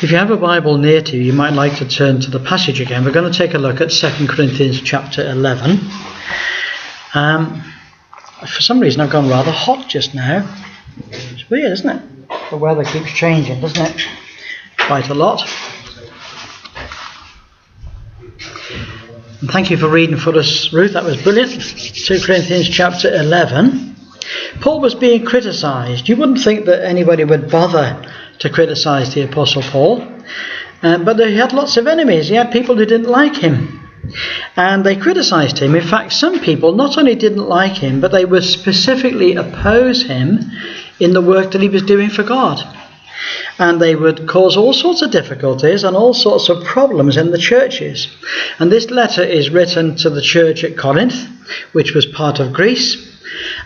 If you have a Bible near to you, you might like to turn to the passage again. We're going to take a look at 2 Corinthians chapter 11. For some reason I've gone rather hot just now. It's weird, isn't it? The weather keeps changing, doesn't it? Quite a lot. And thank you for reading for us, Ruth. That was brilliant. 2 Corinthians chapter 11. Paul was being criticised. You wouldn't think that anybody would bother to criticise the Apostle Paul. But he had lots of enemies. He had people who didn't like him. And they criticised him. In fact, some people not only didn't like him, but they would specifically oppose him in the work that he was doing for God. And they would cause all sorts of difficulties and all sorts of problems in the churches. And this letter is written to the church at Corinth, which was part of Greece.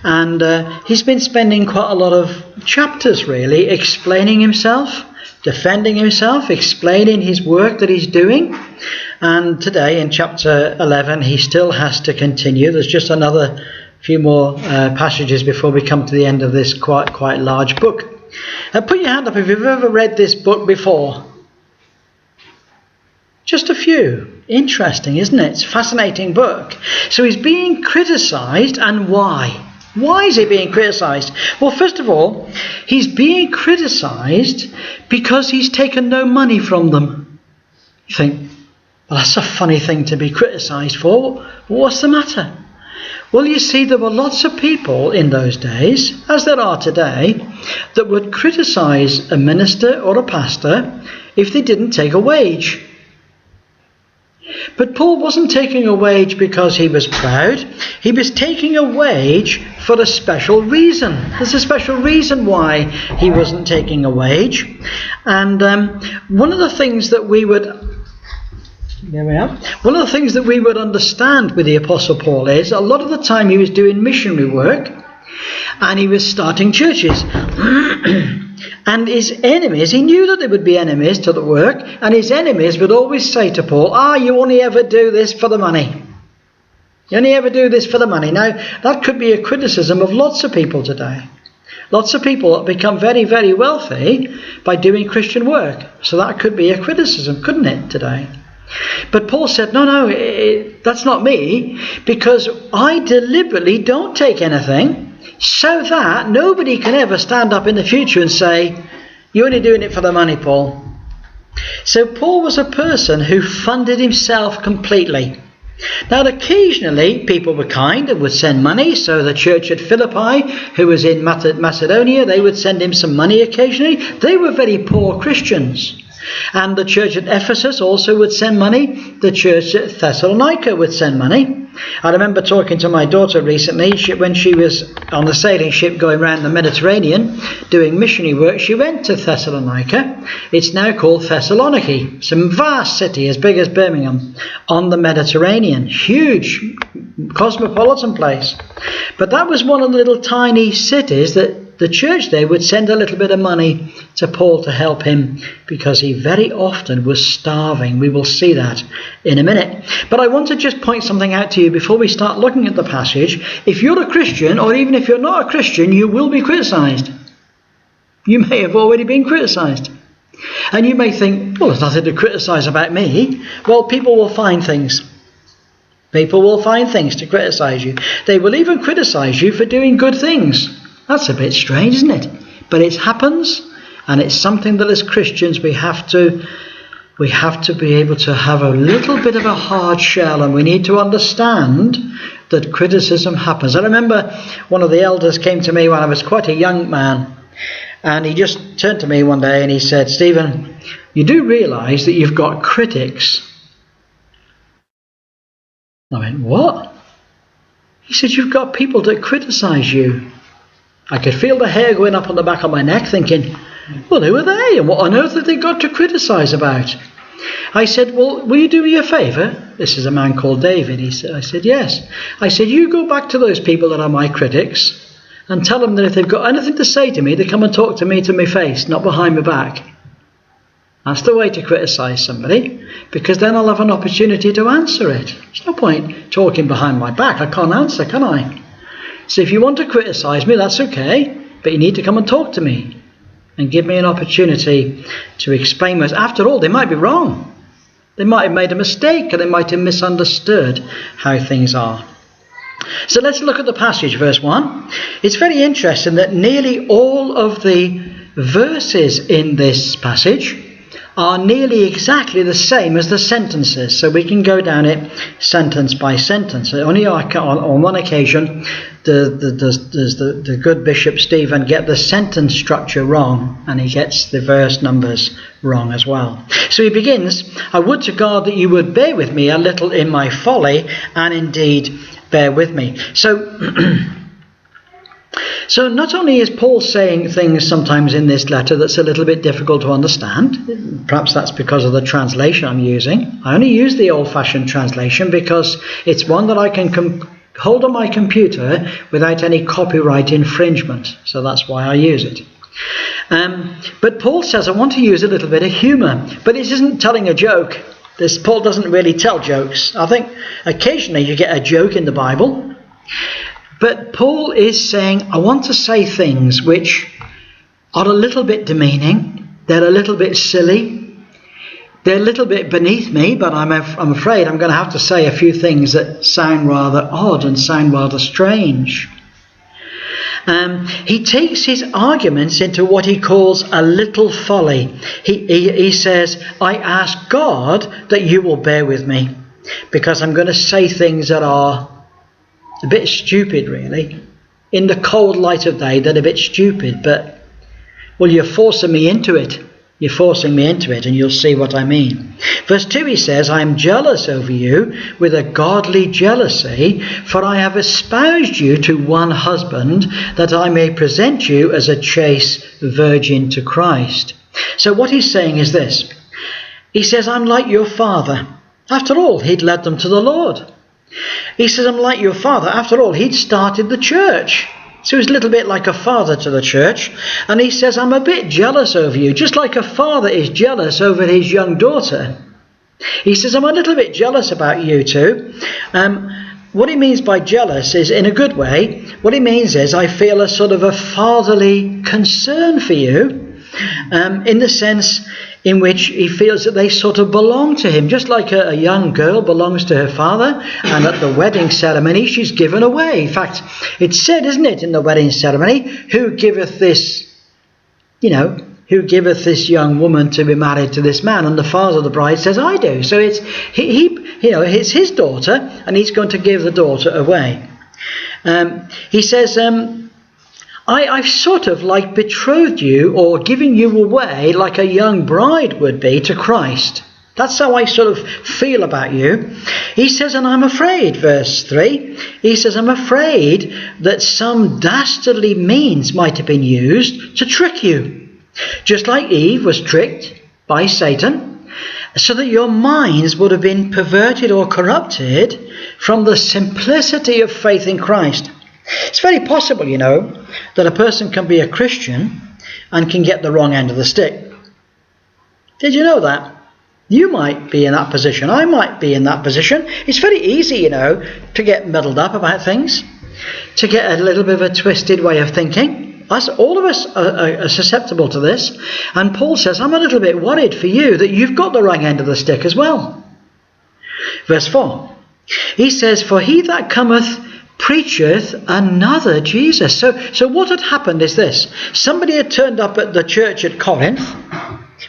And he's been spending quite a lot of chapters really explaining himself, defending himself, explaining his work that he's doing. And today in chapter 11 he still has to continue. There's just another few more passages before we come to the end of this quite large book. Put your hand up if you've ever read this book before. Just a few. Interesting, isn't it? It's a fascinating book. So he's being criticised, and why? Why is he being criticised? Well, first of all, he's being criticised because he's taken no money from them. You think, well, that's a funny thing to be criticised for. What's the matter? Well, you see, there were lots of people in those days, as there are today, that would criticise a minister or a pastor if they didn't take a wage. But Paul wasn't taking a wage because he was proud. He was taking a wage for a special reason. There's a special reason why he wasn't taking a wage. And one of the things that we would... There we are. One of the things that we would understand with the Apostle Paul is a lot of the time he was doing missionary work and he was starting churches. And his enemies, he knew that there would be enemies to the work, and his enemies would always say to Paul, you only ever do this for the money. You only ever do this for the money. Now, that could be a criticism of lots of people today. Lots of people that become very, very wealthy by doing Christian work. So that could be a criticism, couldn't it, today? But Paul said, no, that's not me, because I deliberately don't take anything so that nobody can ever stand up in the future and say, you're only doing it for the money, Paul. So Paul was a person who funded himself completely. Now, occasionally people were kind and would send money. So the church at Philippi, who was in Macedonia, they would send him some money occasionally. They were very poor Christians. And the church at Ephesus also would send money. The church at Thessalonica would send money. I remember talking to my daughter recently. When she was on the sailing ship going around the Mediterranean doing missionary work, she went to Thessalonica. It's now called Thessaloniki. It's a vast city as big as Birmingham on the Mediterranean. Huge cosmopolitan place. But that was one of the little tiny cities that the church there would send a little bit of money to Paul to help him because he very often was starving. We will see that in a minute. But I want to just point something out to you before we start looking at the passage. If you're a Christian, or even if you're not a Christian, you will be criticised. You may have already been criticised. And you may think, well, there's nothing to criticise about me. Well, people will find things. People will find things to criticise you. They will even criticise you for doing good things. That's a bit strange, isn't it? But it happens, and it's something that as Christians we have to be able to have a little bit of a hard shell, and we need to understand that criticism happens. I remember one of the elders came to me when I was quite a young man, and he just turned to me one day and he said, Stephen, you do realise that you've got critics? I went, what? He said, you've got people that criticise you. I could feel the hair going up on the back of my neck thinking, well, who are they? And what on earth have they got to criticise about? I said, well, will you do me a favour? This is a man called David. I said, yes. I said, you go back to those people that are my critics and tell them that if they've got anything to say to me, they come and talk to me to my face, not behind my back. That's the way to criticise somebody, because then I'll have an opportunity to answer it. There's no point talking behind my back. I can't answer, can I? So if you want to criticise me, that's okay, but you need to come and talk to me. and give me an opportunity to explain this. After all, they might be wrong. They might have made a mistake, or they might have misunderstood how things are. So let's look at the passage, verse 1. It's very interesting that nearly all of the verses in this passage are nearly exactly the same as the sentences. So we can go down it sentence by sentence. Only on one occasion does the good Bishop Stephen get the sentence structure wrong, and he gets the verse numbers wrong as well. So he begins, I would to God that you would bear with me a little in my folly, and indeed bear with me. So not only is Paul saying things sometimes in this letter that's a little bit difficult to understand, perhaps that's because of the translation I'm using. I only use the old-fashioned translation because it's one that I can hold on my computer without any copyright infringement. So that's why I use it. But Paul says, I want to use a little bit of humour. But this isn't telling a joke. Paul doesn't really tell jokes. I think occasionally you get a joke in the Bible. But Paul is saying, I want to say things which are a little bit demeaning. They're a little bit silly. They're a little bit beneath me, but I'm afraid I'm going to have to say a few things that sound rather odd and sound rather strange. He takes his arguments into what he calls a little folly. He says, I ask God that you will bear with me, because I'm going to say things that are a bit stupid, really. In the cold light of day, they're a bit stupid, but, well, you're forcing me into it. You're forcing me into it, and you'll see what I mean. Verse 2, he says, I am jealous over you with a godly jealousy, for I have espoused you to one husband, that I may present you as a chaste virgin to Christ. So what he's saying is this. He says, I'm like your father. After all, he'd led them to the Lord. He says, I'm like your father. After all, he'd started the church. So he's a little bit like a father to the church. And he says, I'm a bit jealous over you, just like a father is jealous over his young daughter. He says, I'm a little bit jealous about you two. What he means by jealous is in a good way. What he means is I feel a sort of a fatherly concern for you, in the sense in which he feels that they sort of belong to him, just like a young girl belongs to her father, and at the wedding ceremony she's given away. In fact, it's said, isn't it, in the wedding ceremony, who giveth this young woman to be married to this man? And the father of the bride says, I do. So it's it's his daughter, and he's going to give the daughter away. He says, I've sort of like betrothed you, or given you away like a young bride would be to Christ. That's how I sort of feel about you. He says, and I'm afraid, verse 3, he says, I'm afraid that some dastardly means might have been used to trick you, just like Eve was tricked by Satan, so that your minds would have been perverted or corrupted from the simplicity of faith in Christ. It's very possible, that a person can be a Christian and can get the wrong end of the stick. Did you know that? You might be in that position. I might be in that position. It's very easy, to get muddled up about things, to get a little bit of a twisted way of thinking. All of us are susceptible to this. And Paul says, I'm a little bit worried for you that you've got the wrong end of the stick as well. Verse 4, he says, for he that cometh preacheth another Jesus. So what had happened is this. Somebody had turned up at the church at Corinth.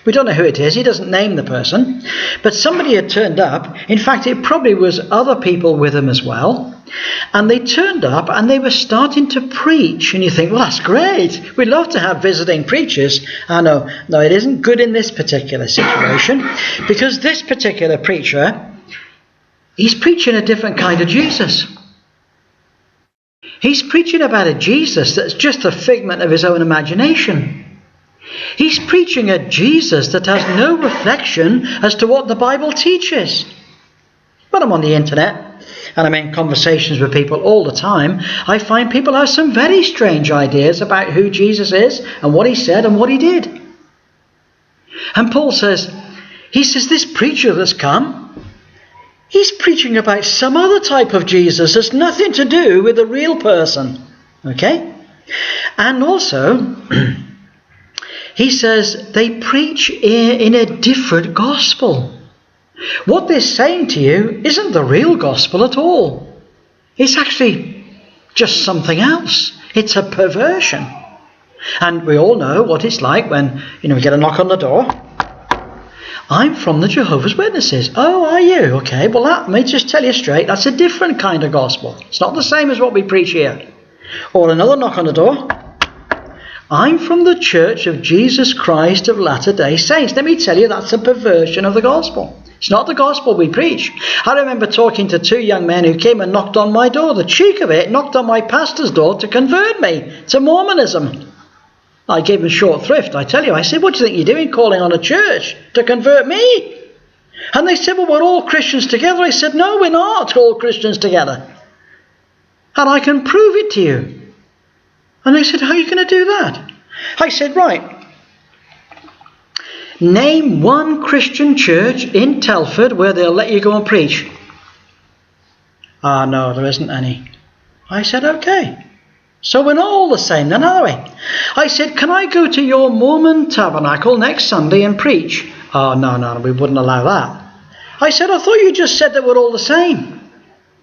We don't know who it is. He doesn't name the person. But somebody had turned up. In fact, it probably was other people with him as well. And they turned up and they were starting to preach. And you think, well, that's great. We'd love to have visiting preachers. No, it isn't good in this particular situation. Because this particular preacher, he's preaching a different kind of Jesus. He's preaching about a Jesus that's just a figment of his own imagination. He's preaching a Jesus that has no reflection as to what the Bible teaches. When I'm on the internet and I'm in conversations with people all the time, I find people have some very strange ideas about who Jesus is and what he said and what he did. And Paul says, this preacher that's come, he's preaching about some other type of Jesus that's nothing to do with the real person. Okay? And also, he says they preach in a different gospel. What they're saying to you isn't the real gospel at all. It's actually just something else. It's a perversion. And we all know what it's like when, we get a knock on the door. I'm from the Jehovah's Witnesses. Oh, are you? Okay, well, let me just tell you straight, that's a different kind of gospel. It's not the same as what we preach here. Or another knock on the door. I'm from the Church of Jesus Christ of Latter-day Saints. Let me tell you, that's a perversion of the gospel. It's not the gospel we preach. I remember talking to 2 young men who came and knocked on my door. The cheek of it, knocked on my pastor's door to convert me to Mormonism. I gave them short thrift. I tell you, I said, what do you think you're doing calling on a church to convert me? And they said, well, we're all Christians together. I said, no, we're not all Christians together. And I can prove it to you. And they said, how are you going to do that? I said, right. Name one Christian church in Telford where they'll let you go and preach. No, there isn't any. I said, okay. So we're not all the same then, are we? I said, can I go to your Mormon tabernacle next Sunday and preach? No, we wouldn't allow that. I said, I thought you just said that we're all the same.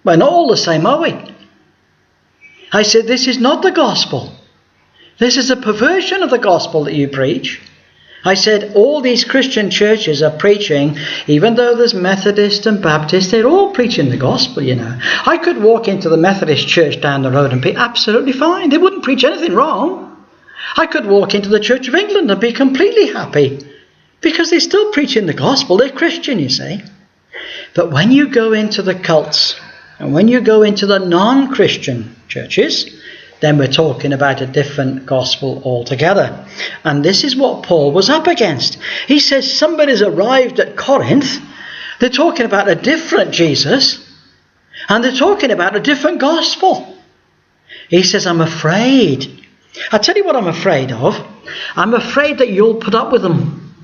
We're not all the same, are we? I said, this is not the gospel. This is a perversion of the gospel that you preach. I said, all these Christian churches are preaching, even though there's Methodist and Baptist, they're all preaching the gospel, I could walk into the Methodist church down the road and be absolutely fine. They wouldn't preach anything wrong. I could walk into the Church of England and be completely happy because they're still preaching the gospel. They're Christian, you see. But when you go into the cults and when you go into the non-Christian churches, then we're talking about a different gospel altogether. And this is what Paul was up against. He says somebody's arrived at Corinth. They're talking about a different Jesus. And they're talking about a different gospel. He says, I'm afraid. I'll tell you what I'm afraid of. I'm afraid that you'll put up with them.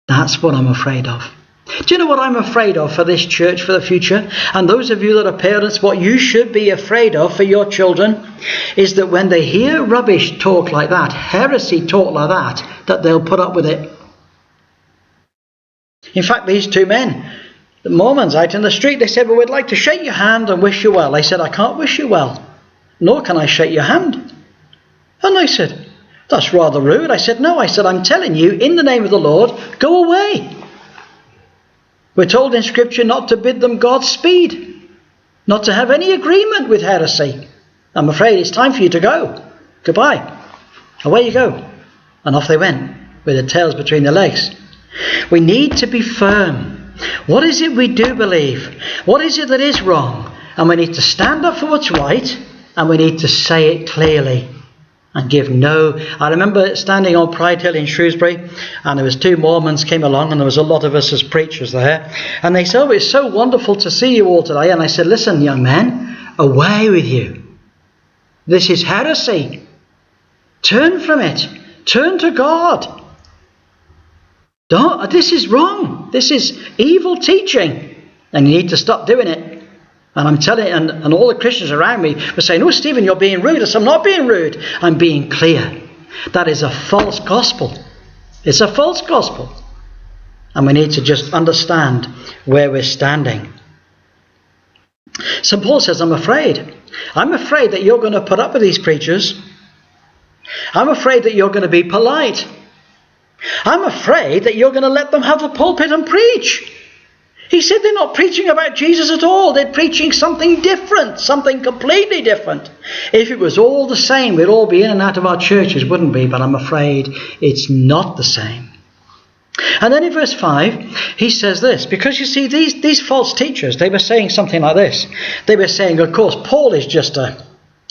That's what I'm afraid of. Do you know what I'm afraid of for this church for the future? And those of you that are parents, what you should be afraid of for your children is that when they hear rubbish talk like that, heresy talk like that they'll put up with it. In fact, these 2 men, the Mormons out in the street, they said, well, we'd like to shake your hand and wish you well. I said, I can't wish you well, nor can I shake your hand. And I said, that's rather rude. I said, no, I'm telling you, in the name of the Lord, go away. We're told in Scripture not to bid them Godspeed, not to have any agreement with heresy. I'm afraid it's time for you to go. Goodbye. Away you go. And off they went with their tails between their legs. We need to be firm. What is it we do believe? What is it that is wrong? And we need to stand up for what's right, and we need to say it clearly. And give no. I remember standing on Pride Hill in Shrewsbury, and there was 2 Mormons came along, and there was a lot of us as preachers there. And they said, oh, it's so wonderful to see you all today. And I said, listen, young man, away with you. This is heresy. Turn from it. Turn to God. This is wrong. This is evil teaching. And you need to stop doing it. And I'm telling you, and all the Christians around me were saying, oh, Stephen, you're being rude. I said, I'm not being rude. I'm being clear. That is a false gospel. It's a false gospel. And we need to just understand where we're standing. St. Paul says, I'm afraid. I'm afraid that you're going to put up with these preachers. I'm afraid that you're going to be polite. I'm afraid that you're going to let them have the pulpit and preach. He said they're not preaching about Jesus at all. They're preaching something different, something completely different. If it was all the same, we'd all be in and out of our churches, wouldn't we? But I'm afraid it's not the same. And then in verse 5, he says this, because you see, these false teachers, they were saying something like this. They were saying, of course, Paul is just a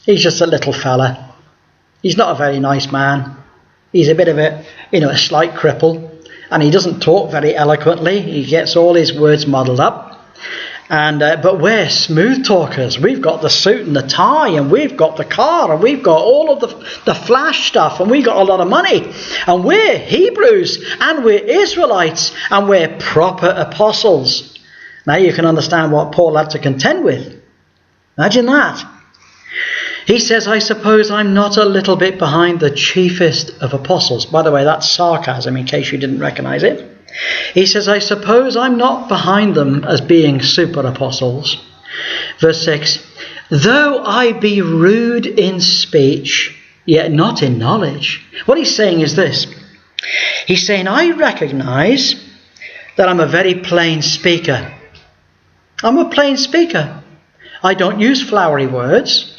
little fella. He's not a very nice man. He's a bit of a slight cripple. And he doesn't talk very eloquently. He gets all his words muddled up. But we're smooth talkers. We've got the suit and the tie, and we've got the car, and we've got all of the flash stuff, and we've got a lot of money. And we're Hebrews, and we're Israelites, and we're proper apostles. Now you can understand what Paul had to contend with. Imagine that. He says, I suppose I'm not a little bit behind the chiefest of apostles. By the way, that's sarcasm in case you didn't recognize it. He says, I suppose I'm not behind them as being super apostles. Verse 6, though I be rude in speech, yet not in knowledge. What he's saying is this. He's saying, I recognize that I'm a very plain speaker. I'm a plain speaker. I don't use flowery words.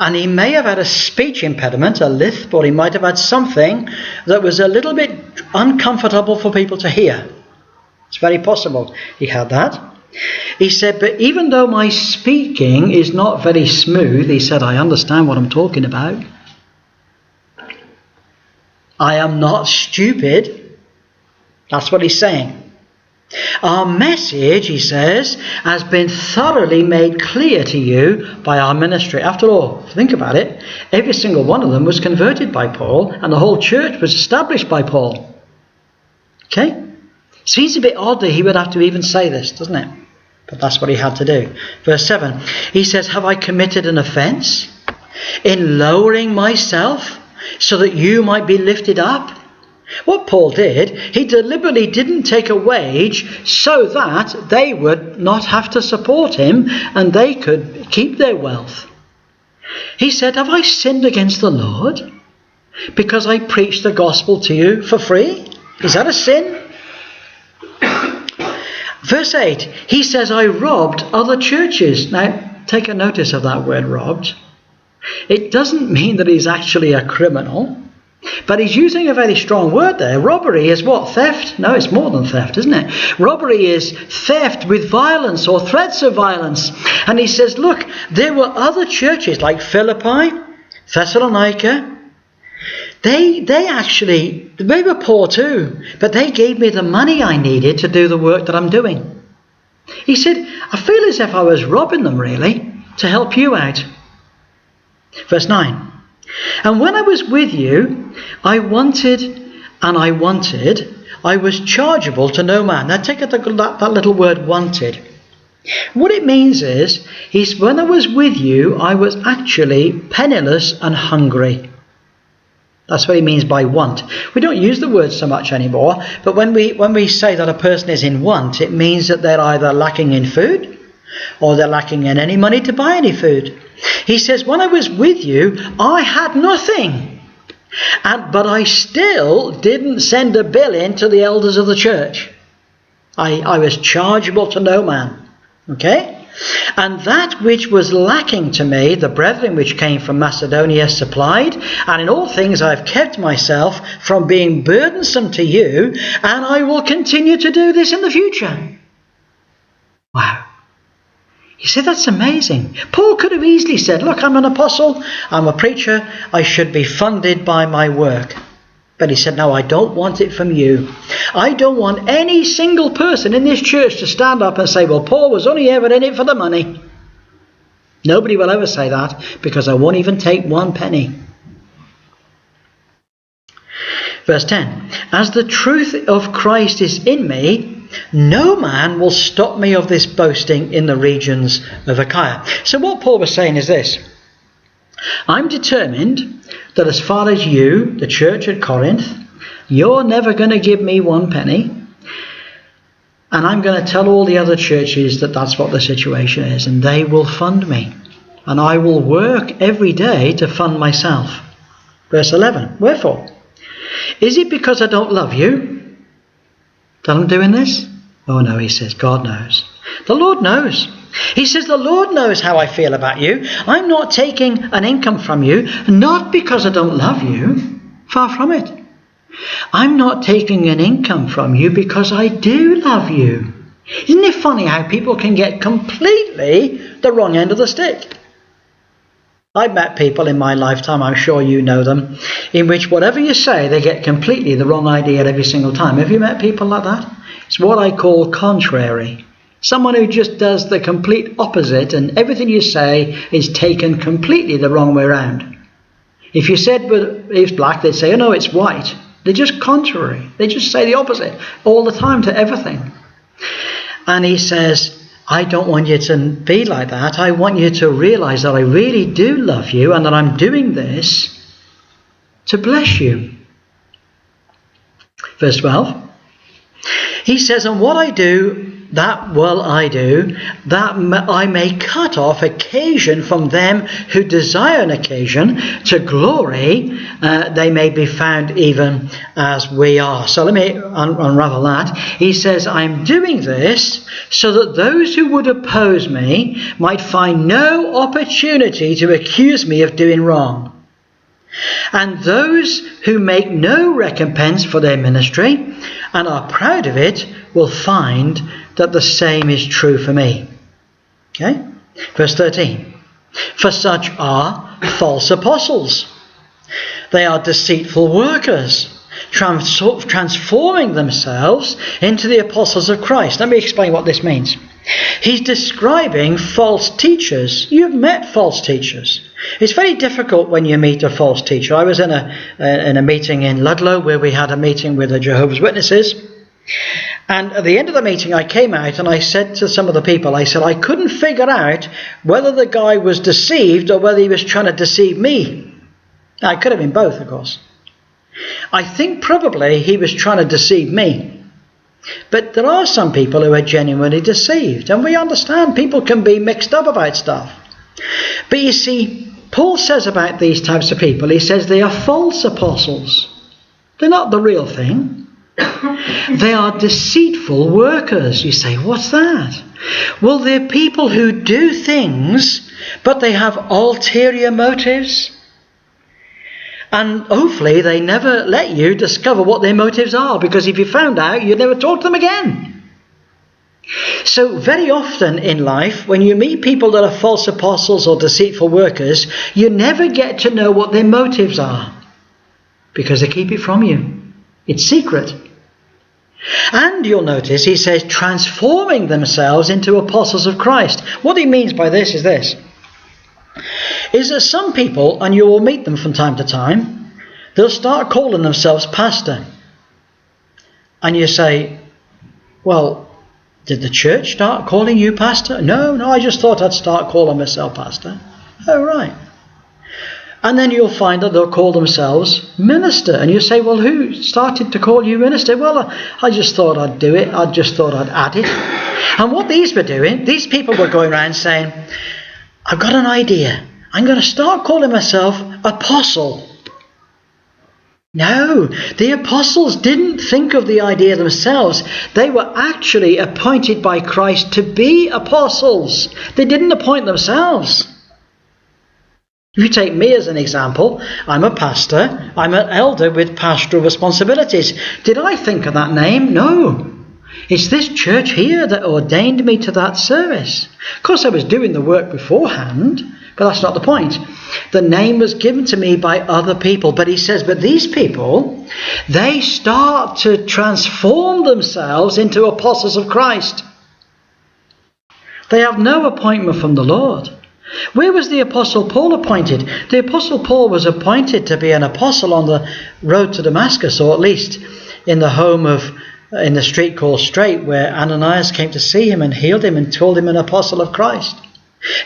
And he may have had a speech impediment, a lisp, or he might have had something that was a little bit uncomfortable for people to hear. It's very possible he had that. He said, but even though my speaking is not very smooth, he said, I understand what I'm talking about. I am not stupid. That's what he's saying. Our message, he says, has been thoroughly made clear to you by our ministry. After all, think about it. Every single one of them was converted by Paul, and the whole church was established by Paul. Okay? Seems a bit odd that he would have to even say this, doesn't it? But that's what he had to do. Verse 7, he says, have I committed an offence in lowering myself so that you might be lifted up? What Paul did, he deliberately didn't take a wage so that they would not have to support him and they could keep their wealth. He said, have I sinned against the Lord because I preached the gospel to you for free? Is that a sin? Verse 8, he says, I robbed other churches. Now, take a notice of that word robbed. It doesn't mean that he's actually a criminal. But he's using a very strong word there. Robbery is what? Theft? No, it's more than theft, isn't it? Robbery is theft with violence or threats of violence. And he says, look, there were other churches like Philippi, Thessalonica. They were poor too, but they gave me the money I needed to do the work that I'm doing. He said, I feel as if I was robbing them really to help you out. Verse 9. And when I was with you, I was chargeable to no man. Now take that little word wanted. What it means is, when I was with you, I was actually penniless and hungry. That's what he means by want. We don't use the word so much anymore, but when we say that a person is in want, it means that they're either lacking in food or they're lacking in any money to buy any food. He says, when I was with you, I had nothing. But I still didn't send a bill in to the elders of the church. I was chargeable to no man. Okay? And that which was lacking to me, the brethren which came from Macedonia supplied. And in all things I have kept myself from being burdensome to you. And I will continue to do this in the future. Wow. You see, that's amazing. Paul could have easily said, look, I'm an apostle, I'm a preacher, I should be funded by my work. But he said, no, I don't want it from you. I don't want any single person in this church to stand up and say, well, Paul was only ever in it for the money. Nobody will ever say that, because I won't even take 1 penny. Verse 10, as the truth of Christ is in me, no man will stop me of this boasting in the regions of Achaia. So what Paul was saying is this. I'm determined that as far as you, the church at Corinth, you're never going to give me 1 penny. And I'm going to tell all the other churches that that's what the situation is. And they will fund me. And I will work every day to fund myself. Verse 11. Wherefore? Is it because I don't love you that I'm doing this? Oh no, he says, God knows. The Lord knows. He says, the Lord knows how I feel about you. I'm not taking an income from you, not because I don't love you. Far from it. I'm not taking an income from you because I do love you. Isn't it funny how people can get completely the wrong end of the stick? I've met people in my lifetime, I'm sure you know them, in which whatever you say, they get completely the wrong idea every single time. Have you met people like that? It's what I call contrary. Someone who just does the complete opposite, and everything you say is taken completely the wrong way around. If you said it's black, they'd say, oh no, it's white. They're just contrary. They just say the opposite all the time to everything. And he says, I don't want you to be like that. I want you to realize that I really do love you and that I'm doing this to bless you. Verse 12. He says, and what I do, that will I do, that I may cut off occasion from them who desire an occasion to glory, they may be found even as we are. So let me unravel that. He says, I'm doing this so that those who would oppose me might find no opportunity to accuse me of doing wrong. And those who make no recompense for their ministry and are proud of it will find that the same is true for me. Okay? Verse 13. For such are false apostles. They are deceitful workers, transforming themselves into the apostles of Christ. Let me explain what this means. He's describing false teachers. You've met false teachers. It's very difficult when you meet a false teacher. I was in a meeting in Ludlow where we had a meeting with the Jehovah's Witnesses. And at the end of the meeting, I came out and I said to some of the people, I said, I couldn't figure out whether the guy was deceived or whether he was trying to deceive me. Now, it could have been both, of course. I think probably he was trying to deceive me. But there are some people who are genuinely deceived. And we understand people can be mixed up about stuff. But you see, Paul says about these types of people, he says they are false apostles. They're not the real thing. They are deceitful workers. You say, what's that? Well, they're people who do things, but they have ulterior motives. And hopefully they never let you discover what their motives are, because if you found out, you'd never talk to them again. So very often in life, when you meet people that are false apostles or deceitful workers, you never get to know what their motives are, because they keep it from you. It's secret. And you'll notice he says transforming themselves into apostles of Christ. What he means by this is that some people, and you will meet them from time to time, they'll start calling themselves pastor. And you say, well, did the church start calling you pastor? No, I just thought I'd start calling myself pastor. Oh, right. And then you'll find that they'll call themselves minister. And you say, well, who started to call you minister? Well, I just thought I'd do it. I just thought I'd add it. And what these were doing, these people were going around saying, I've got an idea. I'm going to start calling myself apostle. No, the apostles didn't think of the idea themselves. They were actually appointed by Christ to be apostles. They didn't appoint themselves. If you take me as an example, I'm a pastor. I'm an elder with pastoral responsibilities. Did I think of that name? No. It's this church here that ordained me to that service. Of course, I was doing the work beforehand, but that's not the point. The name was given to me by other people. But he says, but these people, they start to transform themselves into apostles of Christ. They have no appointment from the Lord. Where was the Apostle Paul appointed? The Apostle Paul was appointed to be an apostle on the road to Damascus, or at least in the street called Straight, where Ananias came to see him and healed him and told him an apostle of Christ.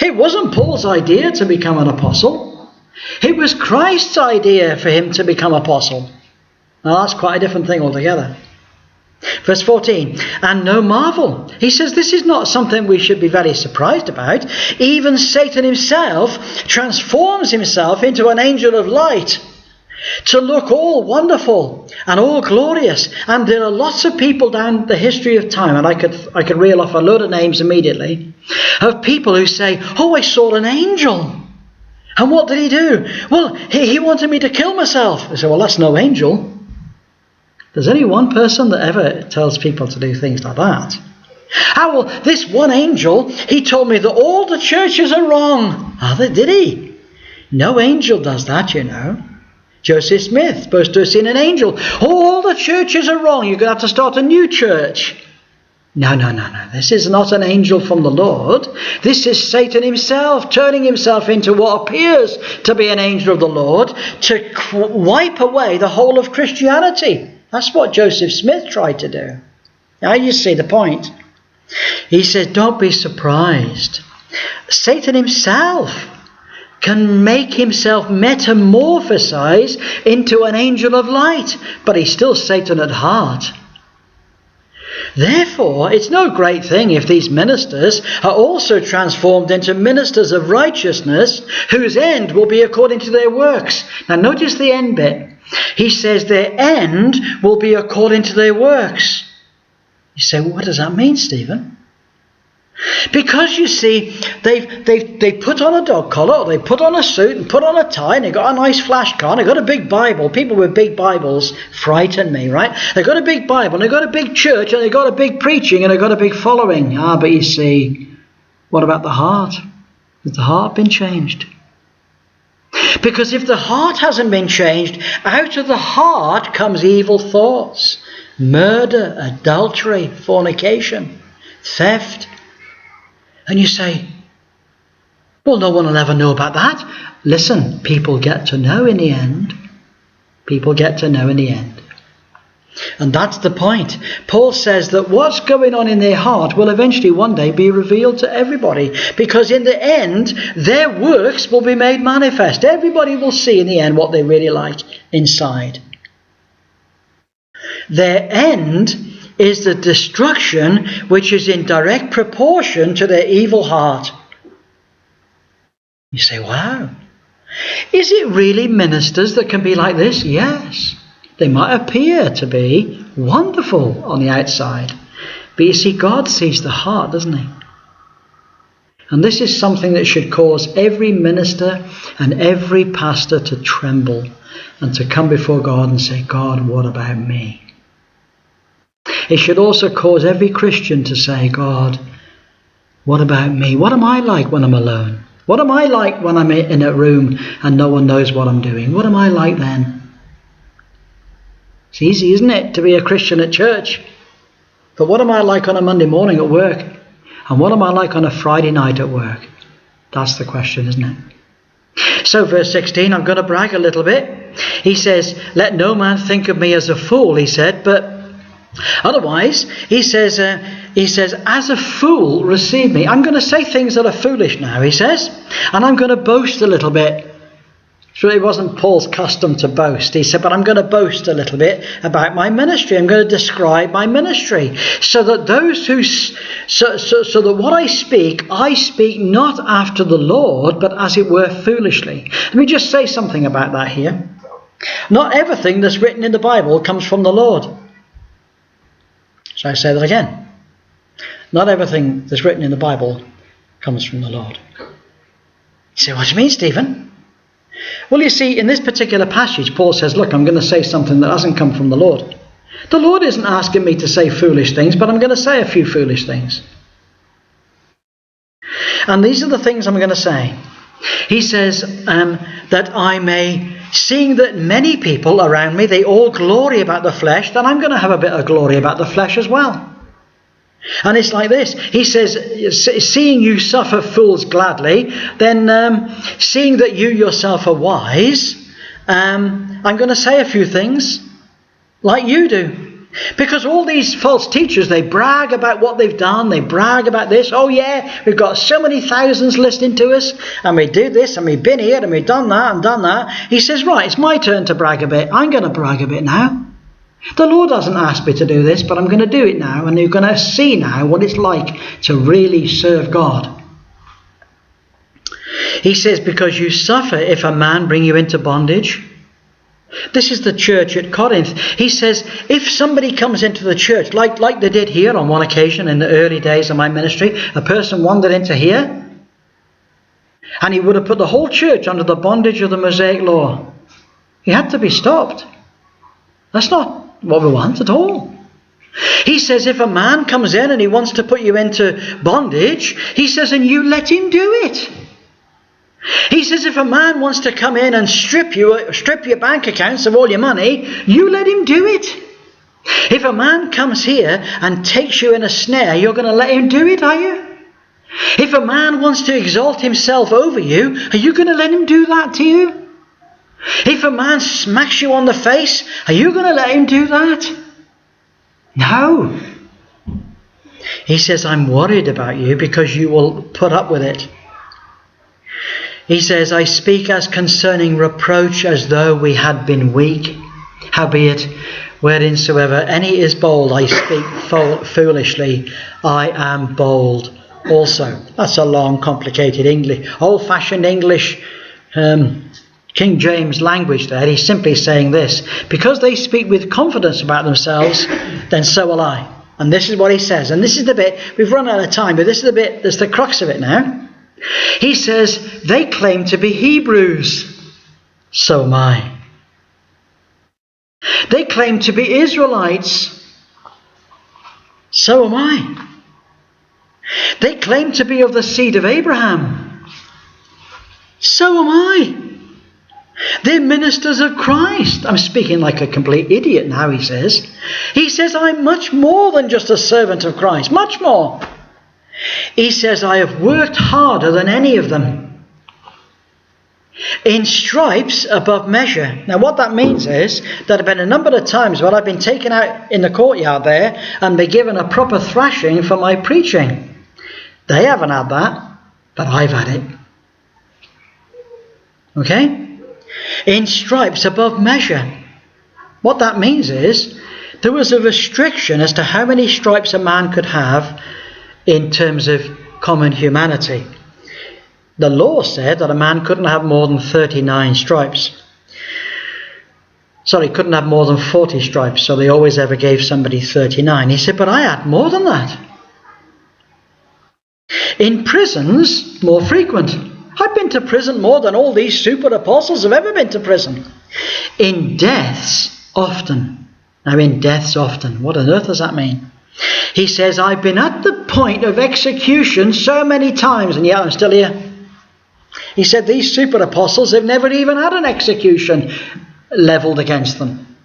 It wasn't Paul's idea to become an apostle. It was Christ's idea for him to become apostle. Now that's quite a different thing altogether. Verse 14, and no marvel. He says this is not something we should be very surprised about. Even Satan himself transforms himself into an angel of light to look all wonderful and all glorious. And there are lots of people down the history of time, and I could reel off a load of names immediately, of people who say, oh, I saw an angel. And what did he do? Well, he wanted me to kill myself. I say, well, that's no angel. There's only one person that ever tells people to do things like that. Well, this one angel, he told me that all the churches are wrong. Did he? No angel does that, you know. Joseph Smith, supposed to have seen an angel. All the churches are wrong. You're going to have to start a new church. No. This is not an angel from the Lord. This is Satan himself turning himself into what appears to be an angel of the Lord to wipe away the whole of Christianity. That's what Joseph Smith tried to do. Now you see the point. He says, don't be surprised. Satan himself can make himself metamorphosize into an angel of light, but he's still Satan at heart. Therefore, it's no great thing if these ministers are also transformed into ministers of righteousness, whose end will be according to their works. Now notice the end bit. He says their end will be according to their works. You say, well, what does that mean, Stephen? Because you see, they put on a dog collar, or they put on a suit and put on a tie, and they got a nice flash car, and they got a big Bible. People with big Bibles frighten me, right? They got a big Bible, and they got a big church, and they got a big preaching, and they got a big following. But you see, what about the heart? Has the heart been changed? Because if the heart hasn't been changed, out of the heart comes evil thoughts, murder, adultery, fornication, theft. And you say, well, no one will ever know about that. Listen, people get to know in the end. People get to know in the end. And that's the point. Paul says that what's going on in their heart will eventually one day be revealed to everybody. Because in the end, their works will be made manifest. Everybody will see in the end what they really like inside. Their end is the destruction which is in direct proportion to their evil heart. You say, wow. Is it really ministers that can be like this? Yes. They might appear to be wonderful on the outside. But you see, God sees the heart, doesn't he? And this is something that should cause every minister and every pastor to tremble and to come before God and say, God, what about me? It should also cause every Christian to say, God, what about me? What am I like when I'm alone? What am I like when I'm in a room and no one knows what I'm doing? What am I like then? It's easy, isn't it, to be a Christian at church? But what am I like on a Monday morning at work? And what am I like on a Friday night at work? That's the question, isn't it? So verse 16, I'm going to brag a little bit. He says, let no man think of me as a fool, he said, but otherwise, he says, as a fool, receive me. I'm going to say things that are foolish now, he says, and I'm going to boast a little bit. So it wasn't Paul's custom to boast. He said, but I'm going to boast a little bit about my ministry. I'm going to describe my ministry, so that those who, so that what I speak not after the Lord, but as it were foolishly. Let me just say something about that here. Not everything that's written in the Bible comes from the Lord. So I say that again. Not everything that's written in the Bible comes from the Lord. You say, what do you mean, Stephen? Well, you see, in this particular passage, Paul says, look, I'm going to say something that hasn't come from the Lord. The Lord isn't asking me to say foolish things, but I'm going to say a few foolish things. And these are the things I'm going to say. He says that I may, seeing that many people around me, they all glory about the flesh, then I'm going to have a bit of glory about the flesh as well. And it's like this. He says, seeing you suffer fools gladly, then seeing that you yourself are wise, I'm going to say a few things like you do. Because all these false teachers, they brag about what they've done. They brag about this. Oh yeah, we've got so many thousands listening to us, and we do this, and we've been here, and we've done that, and done that. He says, right, it's my turn to brag a bit. I'm going to brag a bit now. The Lord hasn't asked me to do this, but I'm going to do it now, and you're going to see now what it's like to really serve God. He says, because you suffer if a man bring you into bondage. This is the church at Corinth. He says, if somebody comes into the church, like they did here on one occasion in the early days of my ministry, a person wandered into here, and he would have put the whole church under the bondage of the Mosaic law. He had to be stopped. That's not what we want at all. He says, if a man comes in and he wants to put you into bondage, he says, and you let him do it. He says, if a man wants to come in and strip your bank accounts of all your money, you let him do it. If a man comes here and takes you in a snare, you're going to let him do it, are you? If a man wants to exalt himself over you, are you going to let him do that to you? If a man smacks you on the face, are you going to let him do that? No. He says, I'm worried about you because you will put up with it. He says, I speak as concerning reproach as though we had been weak. Howbeit, whereinsoever any is bold, I speak foolishly. I am bold also. That's a long, complicated English, old-fashioned English King James language there. He's simply saying this: because they speak with confidence about themselves, then so will I. And this is what he says. And this is the bit, we've run out of time, but this is the bit, that's the crux of it now. He says, they claim to be Hebrews. So am I. They claim to be Israelites. So am I. They claim to be of the seed of Abraham. So am I. They're ministers of Christ. I'm speaking like a complete idiot now, he says. He says, I'm much more than just a servant of Christ. Much more. He says, I have worked harder than any of them, in stripes above measure. Now what that means is that there have been a number of times when I've been taken out in the courtyard there and been given a proper thrashing for my preaching. They haven't had that, but I've had it. Okay? In stripes above measure. What that means is there was a restriction as to how many stripes a man could have in terms of common humanity. The law said that a man couldn't have more than 39 stripes. Sorry, couldn't have more than 40 stripes, so they always ever gave somebody 39. He said, but I had more than that. In prisons, more frequent. I've been to prison more than all these super apostles have ever been to prison. In deaths, often. Now, in deaths, often. What on earth does that mean? He says, I've been at the point of execution so many times, and yet I'm still here. He said, these super apostles have never even had an execution levelled against them.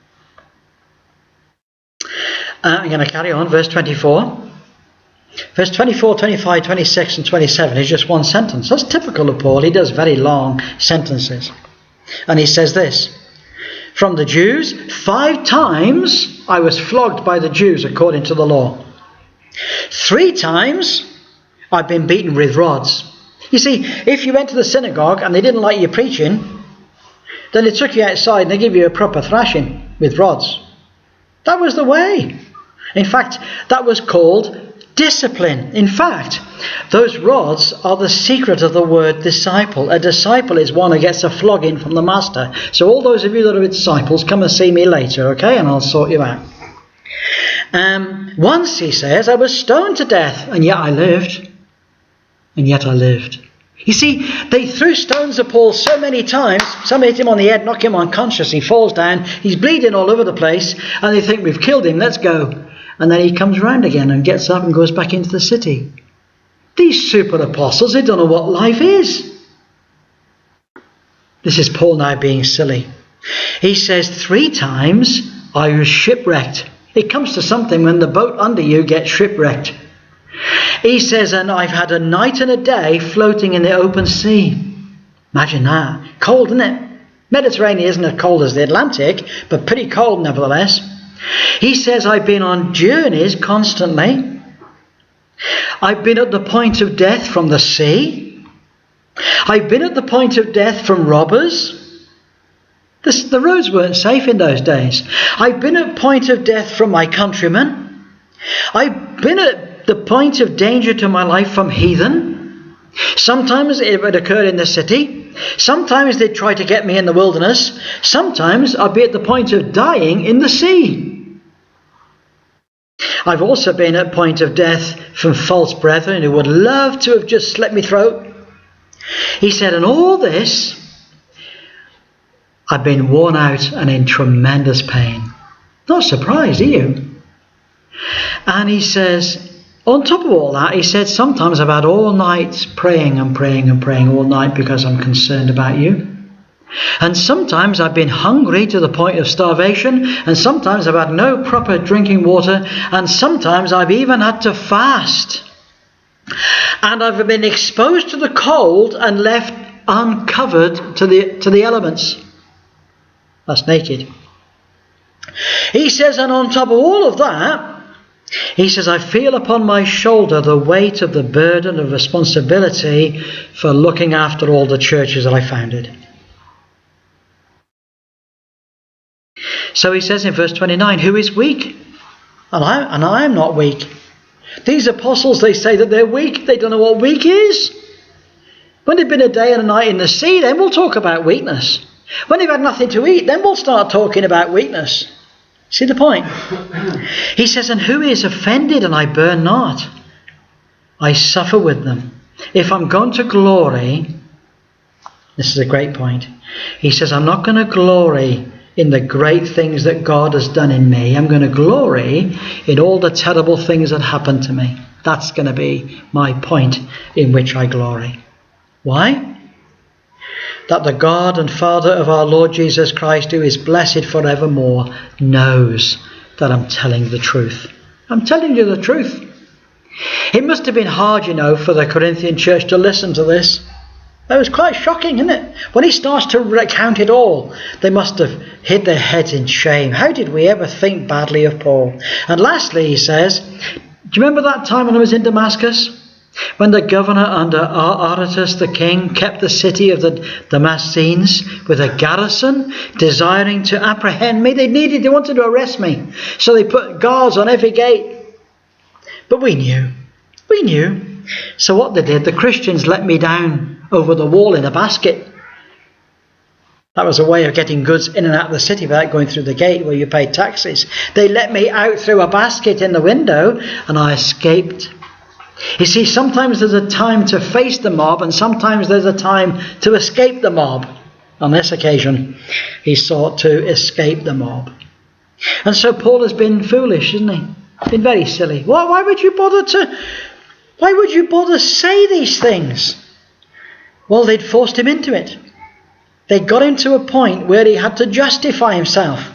I'm going to carry on, verse 24. Verse 24, 25, 26 and 27 is just one sentence. That's typical of Paul. He does very long sentences. And he says this: from the Jews, 5 times I was flogged by the Jews according to the law. 3 times I've been beaten with rods. You see, if you went to the synagogue and they didn't like your preaching, then they took you outside and they gave you a proper thrashing with rods. That was the way. In fact, that was called discipline. In fact, those rods are the secret of the word disciple. A disciple is one who gets a flogging from the master. So all those of you that are disciples, come and see me later, okay? And I'll sort you out. Once, he says, I was stoned to death, and yet I lived. And yet I lived. You see, they threw stones at Paul so many times. Some hit him on the head, knock him unconscious. He falls down. He's bleeding all over the place. And they think, we've killed him, let's go. And then he comes round again and gets up and goes back into the city. These super apostles, they don't know what life is. This is Paul now being silly. He says, 3 times I was shipwrecked. It comes to something when the boat under you gets shipwrecked. He says, and I've had a night and a day floating in the open sea. Imagine that. Cold, isn't it? Mediterranean isn't as cold as the Atlantic, but pretty cold nevertheless. He says, I've been on journeys constantly. I've been at the point of death from the sea. I've been at the point of death from robbers. The roads weren't safe in those days. I've been at the point of death from my countrymen. I've been at the point of danger to my life from heathen. Sometimes it would occur in the city. Sometimes they'd try to get me in the wilderness. Sometimes I'd be at the point of dying in the sea. I've also been at point of death from false brethren who would love to have just slit my throat. He said, and all this, I've been worn out and in tremendous pain. Not surprised, are you? And he says, on top of all that, he said, sometimes I've had all night praying and praying and praying all night because I'm concerned about you. And sometimes I've been hungry to the point of starvation, and sometimes I've had no proper drinking water, and sometimes I've even had to fast. And I've been exposed to the cold and left uncovered to the elements. That's naked. He says, and on top of all of that, He says, I feel upon my shoulder the weight of the burden of responsibility for looking after all the churches that I founded. So he says in verse 29, who is weak? And I am not weak. These apostles, they say that they're weak. They don't know what weak is. When they've been a day and a night in the sea, then we'll talk about weakness. When they've had nothing to eat, then we'll start talking about weakness. See the point? He says, and who is offended and I burn not? I suffer with them. If I'm going to glory, this is a great point. He says, I'm not going to glory in the great things that God has done in me. I'm going to glory in all the terrible things that happened to me. That's going to be my point in which I glory. Why? That the God and Father of our Lord Jesus Christ, who is blessed forevermore, knows that I'm telling the truth. I'm telling you the truth. It must have been hard, for the Corinthian church to listen to this. That was quite shocking, isn't it? When he starts to recount it all, they must have hid their heads in shame. How did we ever think badly of Paul? And lastly, he says, do you remember that time when I was in Damascus? When the governor under Aretas the king kept the city of the Damascenes with a garrison, desiring to apprehend me. They wanted to arrest me. So they put guards on every gate. But we knew. So what they did, the Christians let me down over the wall in a basket. That was a way of getting goods in and out of the city without going through the gate where you pay taxes. They let me out through a basket in the window and I escaped. You see, sometimes there's a time to face the mob and sometimes there's a time to escape the mob. On this occasion, he sought to escape the mob. And so Paul has been foolish, hasn't he? Been very silly. Why would you bother say these things? Well, they'd forced him into it. They got him to a point where he had to justify himself.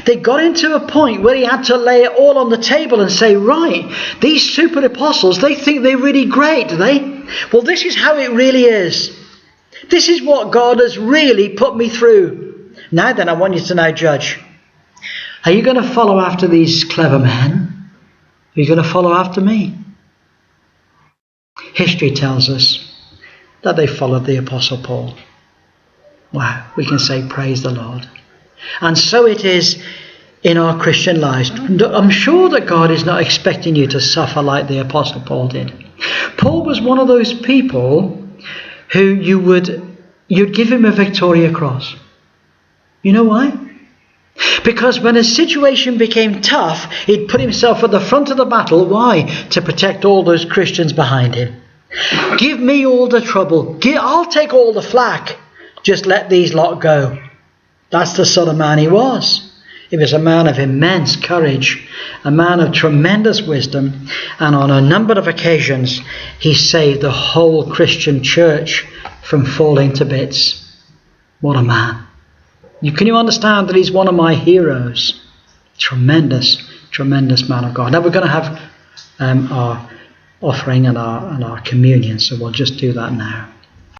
They got him to a point where he had to lay it all on the table and say, right, these super apostles, they think they're really great, do they? Well, this is how it really is. This is what God has really put me through. Now then, I want you to now judge. Are you going to follow after these clever men? Are you going to follow after me? History tells us that they followed the Apostle Paul. Wow, we can say praise the Lord. And so it is in our Christian lives. I'm sure that God is not expecting you to suffer like the Apostle Paul did. Paul was one of those people who you'd give him a Victoria Cross. You know why? Because when a situation became tough, he'd put himself at the front of the battle. Why? To protect all those Christians behind him. Give me all the trouble. I'll take all the flack. Just let these lot go. That's the sort of man he was. He was a man of immense courage, a man of tremendous wisdom, and on a number of occasions he saved the whole Christian church from falling to bits. What a man. Can you understand that he's one of my heroes? Tremendous, tremendous man of God. Now we're going to have our offering and our communion, so we'll just do that now.